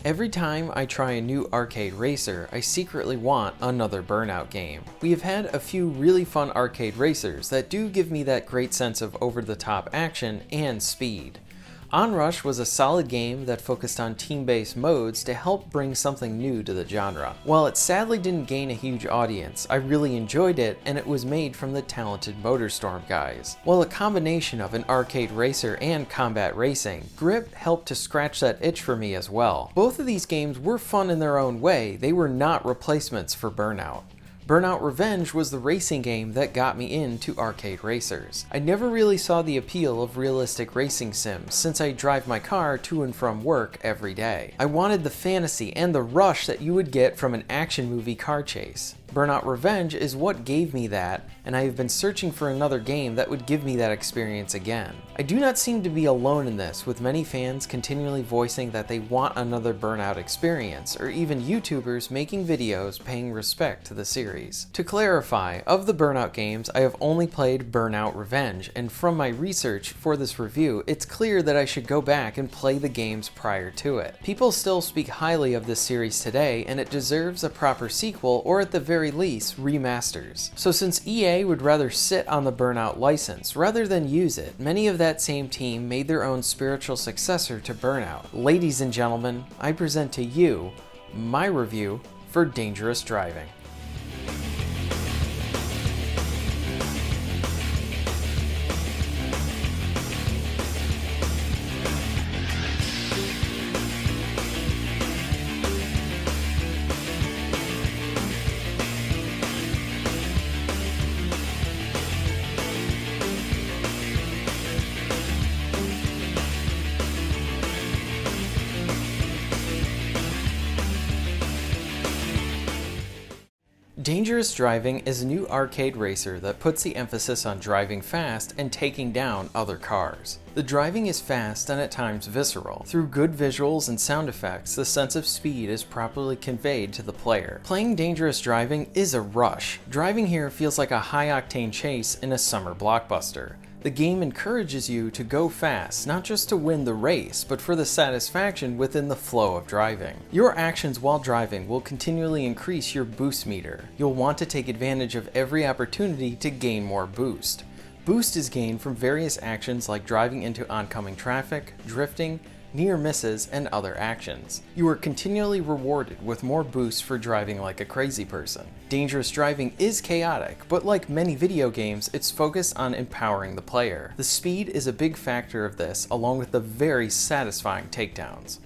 Every time I try a new arcade racer, I secretly want another Burnout game. We have had a few really fun arcade racers that do give me that great sense of over-the-top action and speed. Onrush was a solid game that focused on team-based modes to help bring something new to the genre. While it sadly didn't gain a huge audience, I really enjoyed it, and it was made from the talented MotorStorm guys. While a combination of an arcade racer and combat racing, Grip helped to scratch that itch for me as well. Both of these games were fun in their own way, they were not replacements for Burnout. Burnout Revenge was the racing game that got me into arcade racers. I never really saw the appeal of realistic racing sims since I drive my car to and from work every day. I wanted the fantasy and the rush that you would get from an action movie car chase. Burnout Revenge is what gave me that, and I have been searching for another game that would give me that experience again. I do not seem to be alone in this, with many fans continually voicing that they want another Burnout experience, or even YouTubers making videos paying respect to the series. To clarify, of the Burnout games, I have only played Burnout Revenge, and from my research for this review, it's clear that I should go back and play the games prior to it. People still speak highly of this series today, and it deserves a proper sequel, or at the very least, remasters. So since EA would rather sit on the Burnout license rather than use it, many of that same team made their own spiritual successor to Burnout. Ladies and gentlemen, I present to you my review for Dangerous Driving. Dangerous Driving is a new arcade racer that puts the emphasis on driving fast and taking down other cars. The driving is fast and at times visceral. Through good visuals and sound effects, the sense of speed is properly conveyed to the player. Playing Dangerous Driving is a rush. Driving here feels like a high-octane chase in a summer blockbuster. The game encourages you to go fast, not just to win the race, but for the satisfaction within the flow of driving. Your actions while driving will continually increase your boost meter. You'll want to take advantage of every opportunity to gain more boost. Boost is gained from various actions like driving into oncoming traffic, drifting, near misses, and other actions. You are continually rewarded with more boosts for driving like a crazy person. Dangerous Driving is chaotic, but like many video games, it's focused on empowering the player. The speed is a big factor of this, along with the very satisfying takedowns.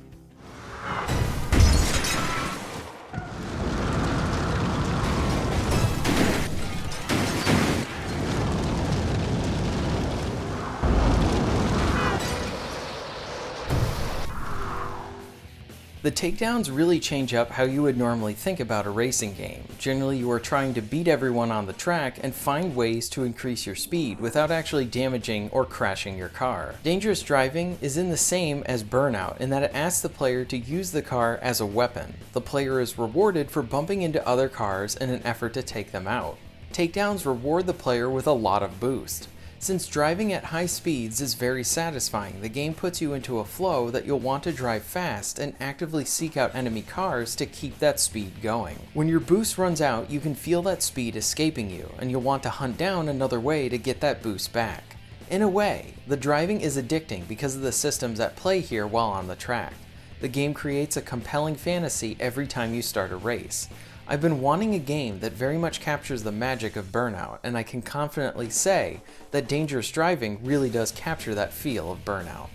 The takedowns really change up how you would normally think about a racing game. Generally, you are trying to beat everyone on the track and find ways to increase your speed without actually damaging or crashing your car. Dangerous Driving is in the same as Burnout in that it asks the player to use the car as a weapon. The player is rewarded for bumping into other cars in an effort to take them out. Takedowns reward the player with a lot of boost. Since driving at high speeds is very satisfying, the game puts you into a flow that you'll want to drive fast and actively seek out enemy cars to keep that speed going. When your boost runs out, you can feel that speed escaping you, and you'll want to hunt down another way to get that boost back. In a way, the driving is addicting because of the systems at play here while on the track. The game creates a compelling fantasy every time you start a race. I've been wanting a game that very much captures the magic of Burnout, and I can confidently say that Dangerous Driving really does capture that feel of Burnout.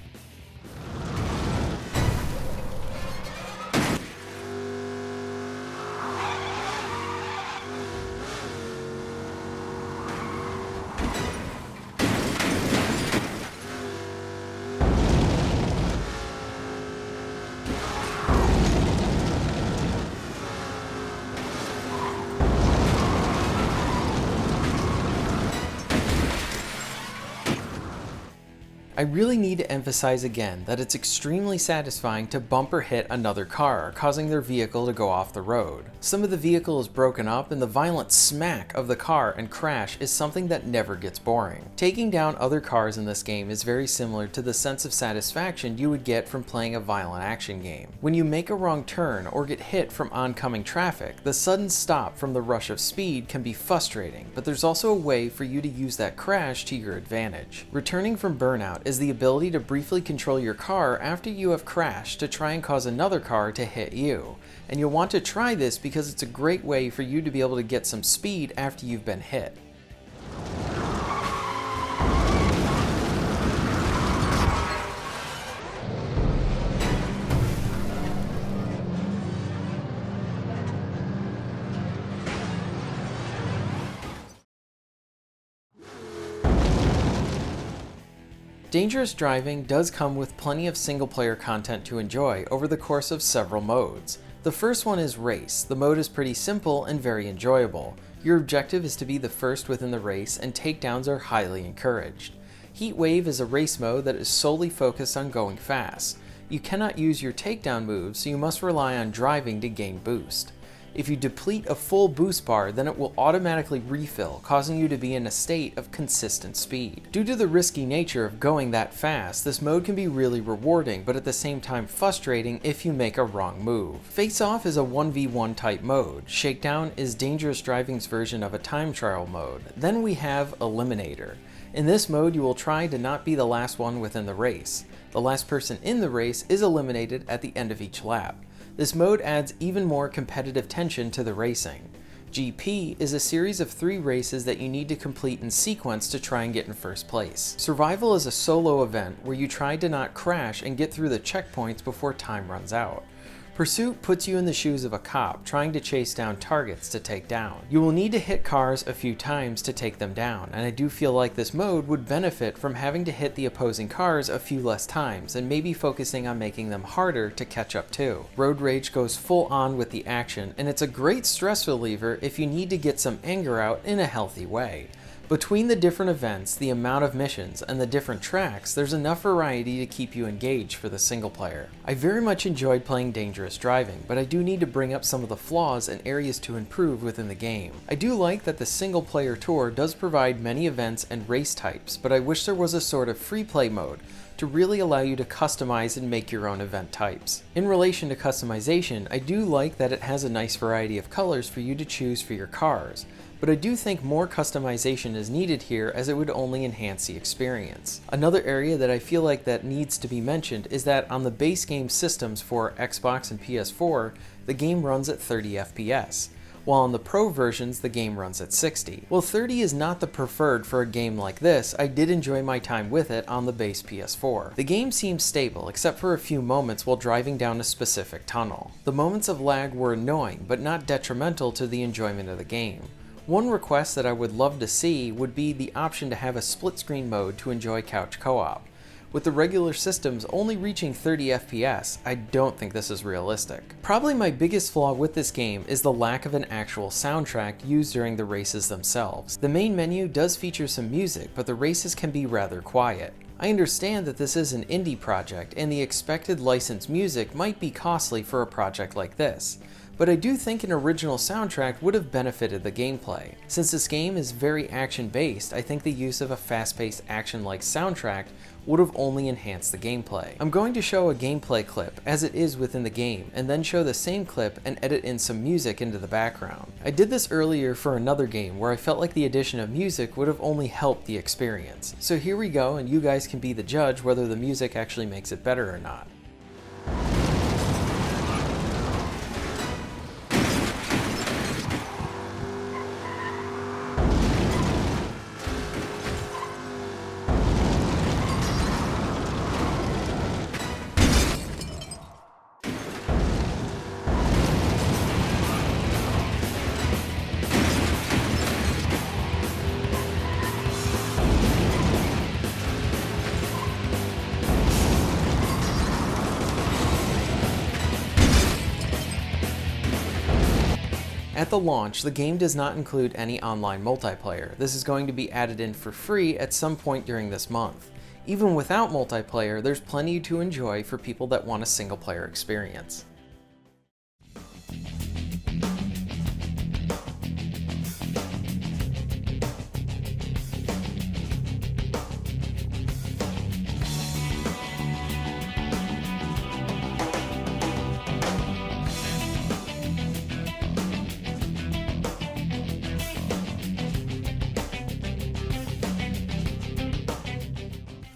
I really need to emphasize again that it's extremely satisfying to bump or hit another car, causing their vehicle to go off the road. Some of the vehicle is broken up and the violent smack of the car and crash is something that never gets boring. Taking down other cars in this game is very similar to the sense of satisfaction you would get from playing a violent action game. When you make a wrong turn or get hit from oncoming traffic, the sudden stop from the rush of speed can be frustrating, but there's also a way for you to use that crash to your advantage. Returning from Burnout is the ability to briefly control your car after you have crashed to try and cause another car to hit you. And you'll want to try this because it's a great way for you to be able to get some speed after you've been hit. Dangerous driving does come with plenty of single-player content to enjoy over the course of several modes. The first one is Race. The mode is pretty simple and very enjoyable. Your objective is to be the first within the race, and takedowns are highly encouraged. Heat Wave is a race mode that is solely focused on going fast. You cannot use your takedown moves, so you must rely on driving to gain boost. If you deplete a full boost bar, then it will automatically refill, causing you to be in a state of consistent speed. Due to the risky nature of going that fast, this mode can be really rewarding, but at the same time frustrating if you make a wrong move. Face Off is a 1v1 type mode. Shakedown is dangerous driving's version of a time trial mode. Then we have Eliminator. In this mode, you will try to not be the last one within the race. The last person in the race is eliminated at the end of each lap. This mode adds even more competitive tension to the racing. GP is a series of 3 races that you need to complete in sequence to try and get in first place. Survival is a solo event where you try to not crash and get through the checkpoints before time runs out. Pursuit puts you in the shoes of a cop trying to chase down targets to take down. You will need to hit cars a few times to take them down, and I do feel like this mode would benefit from having to hit the opposing cars a few less times and maybe focusing on making them harder to catch up to. Road Rage goes full on with the action, and it's a great stress reliever if you need to get some anger out in a healthy way. Between the different events, the amount of missions, and the different tracks, there's enough variety to keep you engaged for the single player. I very much enjoyed playing Dangerous Driving, but I do need to bring up some of the flaws and areas to improve within the game. I do like that the single player tour does provide many events and race types, but I wish there was a sort of free play mode to really allow you to customize and make your own event types. In relation to customization, I do like that it has a nice variety of colors for you to choose for your cars, but I do think more customization is needed here as it would only enhance the experience. Another area that I feel like that needs to be mentioned is that on the base game systems for Xbox and PS4, the game runs at 30 FPS. While on the Pro versions, the game runs at 60. While 30 is not the preferred for a game like this, I did enjoy my time with it on the base PS4. The game seems stable, except for a few moments while driving down a specific tunnel. The moments of lag were annoying, but not detrimental to the enjoyment of the game. One request that I would love to see would be the option to have a split-screen mode to enjoy couch co-op. With the regular systems only reaching 30 FPS, I don't think this is realistic. Probably my biggest flaw with this game is the lack of an actual soundtrack used during the races themselves. The main menu does feature some music, but the races can be rather quiet. I understand that this is an indie project and the expected licensed music might be costly for a project like this, but I do think an original soundtrack would have benefited the gameplay. Since this game is very action-based, I think the use of a fast-paced action-like soundtrack would have only enhanced the gameplay. I'm going to show a gameplay clip as it is within the game, and then show the same clip and edit in some music into the background. I did this earlier for another game where I felt like the addition of music would have only helped the experience. So here we go, and you guys can be the judge whether the music actually makes it better or not. At the launch, the game does not include any online multiplayer. This is going to be added in for free at some point during this month. Even without multiplayer, there's plenty to enjoy for people that want a single player experience.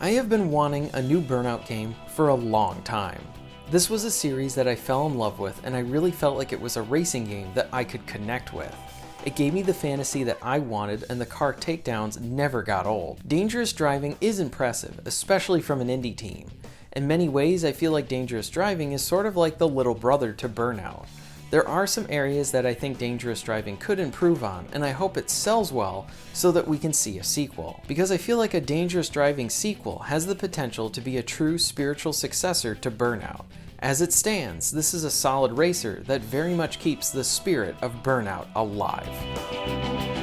I have been wanting a new Burnout game for a long time. This was a series that I fell in love with, and I really felt like it was a racing game that I could connect with. It gave me the fantasy that I wanted, and the car takedowns never got old. Dangerous Driving is impressive, especially from an indie team. In many ways, I feel like Dangerous Driving is sort of like the little brother to Burnout. There are some areas that I think Dangerous Driving could improve on, and I hope it sells well so that we can see a sequel. Because I feel like a Dangerous Driving sequel has the potential to be a true spiritual successor to Burnout. As it stands, this is a solid racer that very much keeps the spirit of Burnout alive.